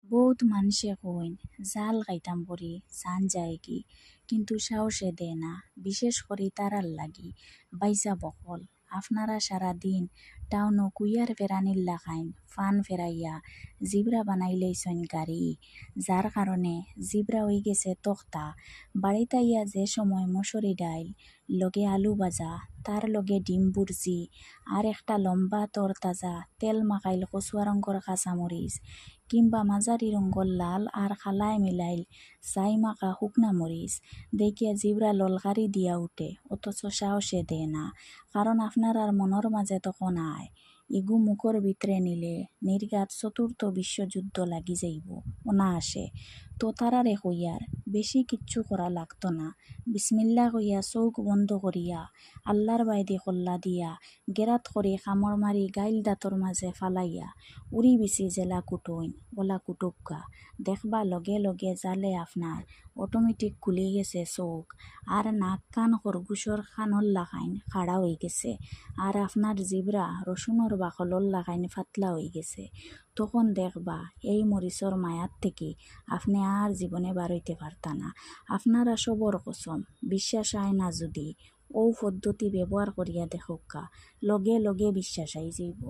বহুত মানুষে কইন জাল খাইতাম পরি জান যায় কি, কিন্তু সাহসে দে না, বিশেষ করে তারার লাগি। বাইসা বকল আপনারা সারা দিন টাউন কুইয়ার ফেরানির লাখাইন ফান ফেরাইয়া জিব্রা বানাই লইছেন গাড়ি, যার কারণে জিব্রা হয়ে গেছে তক্তা। বাড়িতাইয়া যে সময় মশুরি ডাইল লগে আলু ভাজা, তার লগে ডিম বুরজি, আর একটা লম্বা তরতাজা তেল মাখাইল কচুয়া রঙর কাঁচামরিচ, কিংবা মাঝারি রঙর লাল আর খালায় মিলাইল ছাই মাখা শুকনা মরিচ, দেখিয়া জিব্রা ললকারি দিয়া উঠে, অথচ সাহসে দে না। কারণ আপনার আর মনের মাঝে তখন আয় ইগু মুখর ভিতরে নিলে নির্ঘাত চতুর্থ বিশ্বযুদ্ধ লাগি যাইব ওনা আসে। তো তারারে কইয়ার বেশি কিচ্ছু করা লাগতো না, বিসমিল্লা কইয়া চৌক বন্ধ করিয়া আল্লাহর বাইদি কল্লা দিয়া গেরাত করে খামর মারি গাইল দাঁতর মাঝে ফালাইয়া উড়ি বিচি জেলা কুটইন ওলা কুটুকা। দেখবা লগে লগে জালে আপনার অটোমেটিক খুলি গেছে চোখ, আর নাক কান খরগোশর খানর লাগাইন খাড়া হয়ে গেছে, আর আপনার জিব্রা রসুনের বাকলর লাগাইন ফাতলা হয়ে গেছে। তখন দেখবা এই মরিচর মায়ার থেকে আপনি আর জীবনে বার হইতে পারতা না। আপনারা সবর কসম, বিশ্বাস আয় না যদি ও পদ্ধতি ব্যবহার করিয়া দেখোকা, লগে লগে বিশ্বাস আই যাইব।